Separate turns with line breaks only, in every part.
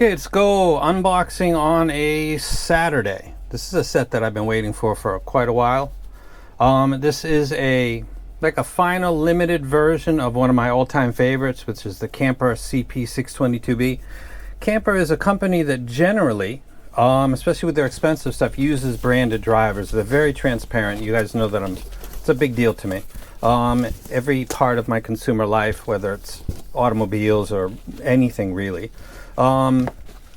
Okay, let's go unboxing on a Saturday. This is a set that I've been waiting for quite a while. This is like a final limited version of one of my all-time favorites, which is the Canpur CP622b. Canpur is a company that generally, especially with their expensive stuff, uses branded drivers. They're very transparent. You guys know that it's a big deal to me. Every part of my consumer life, whether it's automobiles or anything really,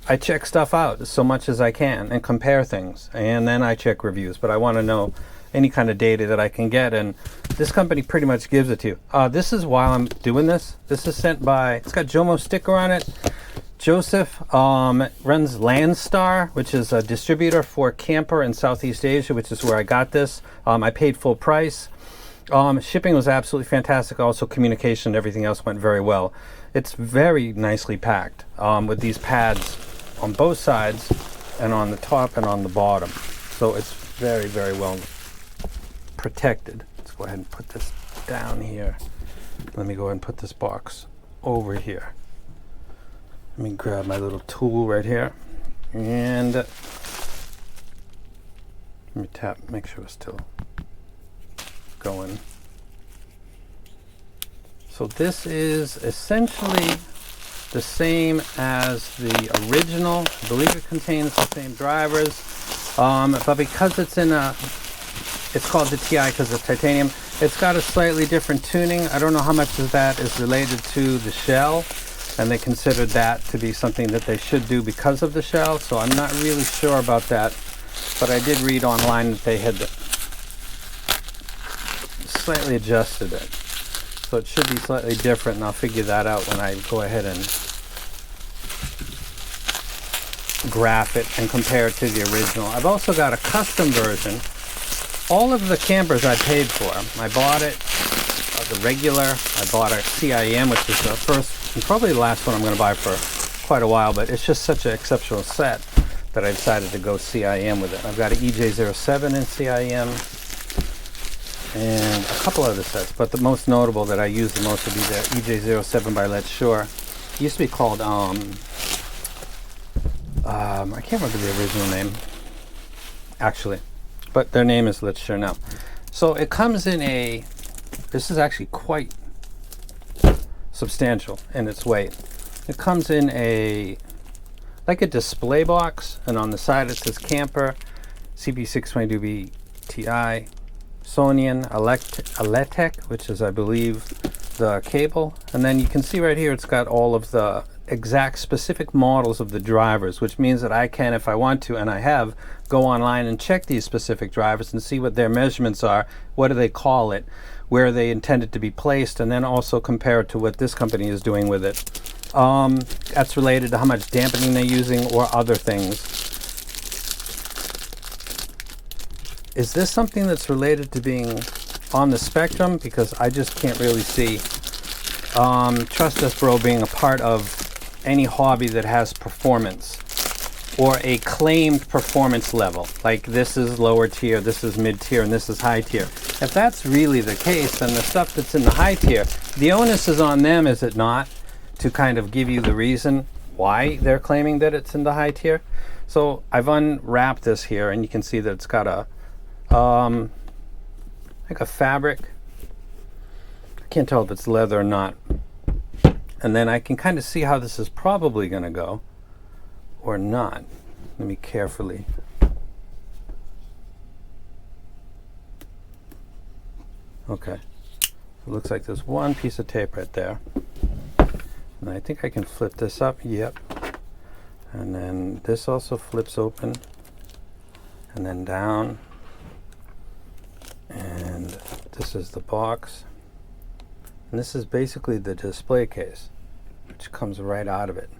I check stuff out as so much as I can and compare things, and then I check reviews, but I want to know any kind of data that I can get, and this company pretty much gives it to you. This is while I'm doing this. This is sent by, it's got Jomo sticker on it. Joseph runs Landstar, which is a distributor for Canpur in Southeast Asia, which is where I got this. I paid full price. Shipping was absolutely fantastic. Also, communication and everything else went very well. It's very nicely packed with these pads on both sides and on the top and on the bottom. So it's very, very well protected. Let's go ahead and put this down here. Let me go ahead and put this box over here. Let me grab my little tool right here and let me tap, make sure it's still going. So this is essentially the same as the original. I believe it contains the same drivers, but because it's it's called the Ti because it's titanium, it's got a slightly different tuning. I don't know how much of that is related to the shell, and they considered that to be something that they should do because of the shell, so I'm not really sure about that, but I did read online that they had slightly adjusted it. So it should be slightly different, and I'll figure that out when I go ahead and graph it and compare it to the original. I've also got a custom version. All of the Campers I paid for. I bought it, the regular. I bought a CIM, which is the first and probably the last one I'm going to buy for quite a while, but it's just such an exceptional set that I decided to go CIM with it. I've got an EJ07 in CIM and a couple other sets, but the most notable that I use the most would be the EJ07 by Let's Sure. It used to be called I can't remember the original name actually, but their name is Let's Sure now. So it comes in this is actually quite substantial in its weight. It comes in like a display box, and on the side it says Canpur CP622b Ti Sonian Electech, which is, I believe, the cable. And then you can see right here it's got all of the exact specific models of the drivers, which means that I can, if I want to, and I have, go online and check these specific drivers and see what their measurements are, what do they call it, where they intended to be placed, and then also compare it to what this company is doing with it. That's related to how much dampening they're using or other things. Is this something that's related to being on the spectrum? Because I just can't really see. Trust us, bro, being a part of any hobby that has performance or a claimed performance level. Like this is lower tier, this is mid tier, and this is high tier. If that's really the case, then the stuff that's in the high tier, the onus is on them, is it not, to kind of give you the reason why they're claiming that it's in the high tier? So I've unwrapped this here, and you can see that it's got a like a fabric. I can't tell if it's leather or not. And then I can kind of see how this is probably going to go or not. Let me carefully. Okay. It looks like there's one piece of tape right there. And I think I can flip this up. Yep. And then this also flips open. And then down. And this is the box, and this is basically the display case, which comes right out of it.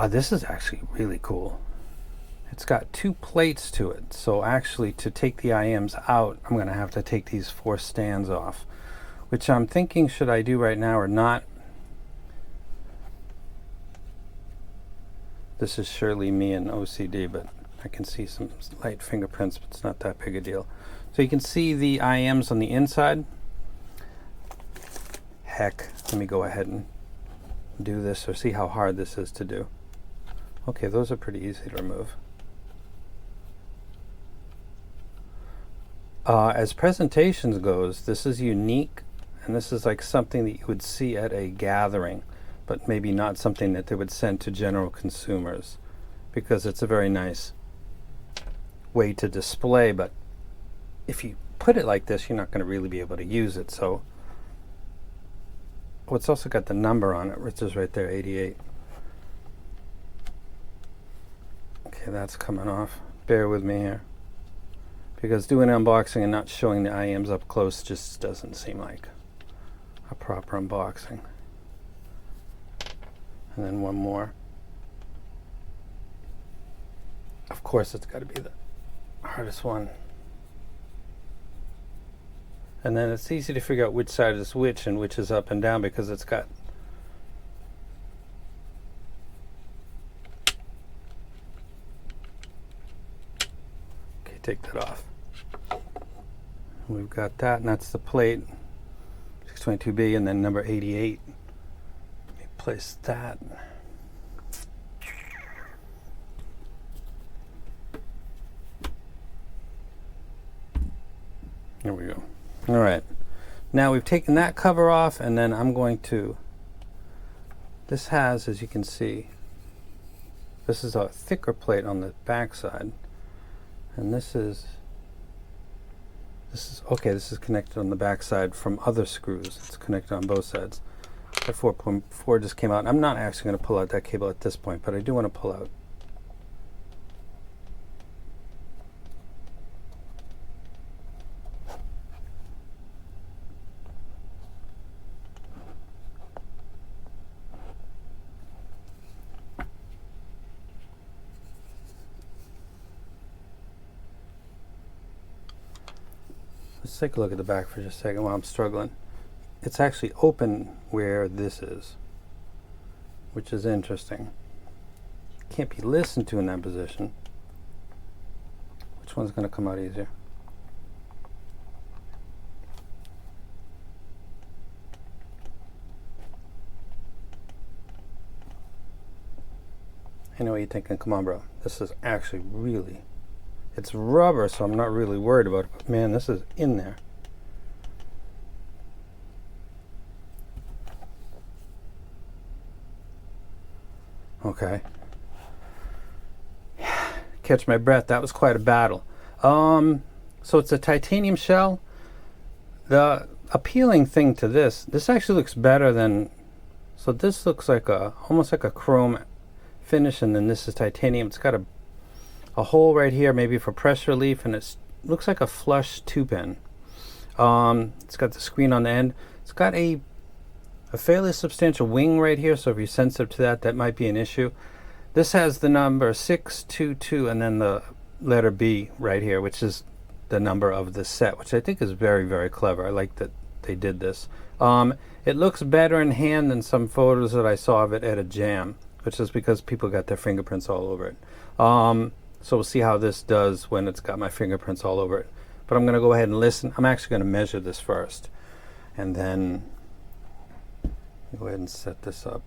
This is actually really cool. It's got two plates to it, so actually to take the IMs out, I'm going to have to take these 4 stands off, which I'm thinking, should I do right now or not? This is surely me and OCD, but I can see some light fingerprints, but it's not that big a deal. So you can see the IMs on the inside. Heck, let me go ahead and do this or see how hard this is to do. Okay, those are pretty easy to remove. As presentations goes, this is unique, and this is like something that you would see at a gathering, but maybe not something that they would send to general consumers, because it's a very nice way to display, but if you put it like this, you're not going to really be able to use it. So, it's also got the number on it, which is right there, 88. Okay, that's coming off. Bear with me here, because doing unboxing and not showing the IEMs up close just doesn't seem like a proper unboxing. And then one more. Of course, it's got to be the hardest one. And then it's easy to figure out which side is which and which is up and down, because it's got take that off. We've got that, and that's the plate 622b, and then number 88. Let me place that. There we go. All right, now we've taken that cover off, and then I'm going to, this has, as you can see, this is a thicker plate on the back side. And this is okay, this is connected on the back side from other screws. It's connected on both sides. The 4.4 just came out. I'm not actually going to pull out that cable at this point, but I do want to pull out. Let's take a look at the back for just a second while I'm struggling. It's actually open where this is, which is interesting. Can't be listened to in that position. Which one's going to come out easier? I know what you're thinking. Come on, bro. This is actually really... It's rubber, so I'm not really worried about it. But man, this is in there. Okay. Catch my breath. That was quite a battle. So it's a titanium shell. The appealing thing to this actually looks better than... So this looks like almost like a chrome finish, and then this is titanium. It's got a hole right here, maybe for pressure relief, and it looks like a flush 2-pin. It's got the screen on the end. It's got a fairly substantial wing right here, so if you're sensitive to that, that might be an issue. This has the number 622 and then the letter B right here, which is the number of the set, which I think is very, very clever. I like that they did this. It looks better in hand than some photos that I saw of it at a jam, which is because people got their fingerprints all over it. So we'll see how this does when it's got my fingerprints all over it. But I'm going to go ahead and listen. I'm actually going to measure this first, and then go ahead and set this up.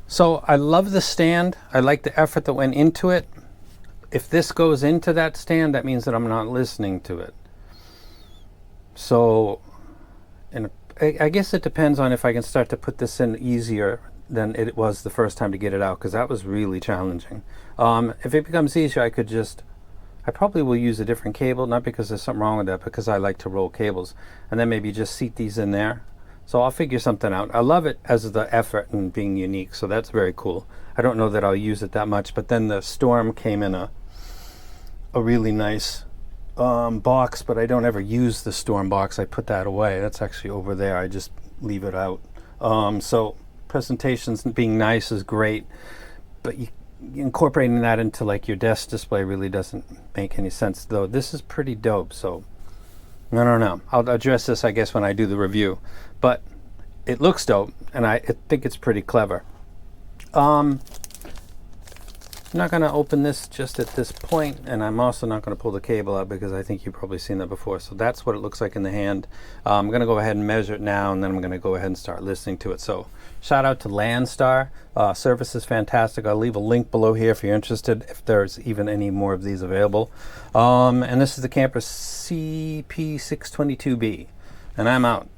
So I love the stand. I like the effort that went into it. If this goes into that stand, that means that I'm not listening to it. So I guess it depends on if I can start to put this in easier than it was the first time to get it out, because that was really challenging. If it becomes easier, I probably will use a different cable, not because there's something wrong with that, because I like to roll cables, and then maybe just seat these in there. So I'll figure something out. I love it as the effort and being unique, so that's very cool. I don't know that I'll use it that much, but then the Storm came in a really nice box, but I don't ever use the Storm box. I put that away. That's actually over there. I just leave it out. So presentations being nice is great, but incorporating that into like your desk display really doesn't make any sense, though. This is pretty dope, so I don't know. I'll address this, I guess, when I do the review, but it looks dope, and I think it's pretty clever. I'm not going to open this just at this point, and I'm also not going to pull the cable out because I think you've probably seen that before. So that's what it looks like in the hand. I'm going to go ahead and measure it now, and then I'm going to go ahead and start listening to it. So shout out to Landstar. Service is fantastic. I'll leave a link below here if you're interested, if there's even any more of these available. And this is the Canpur CP622b, and I'm out.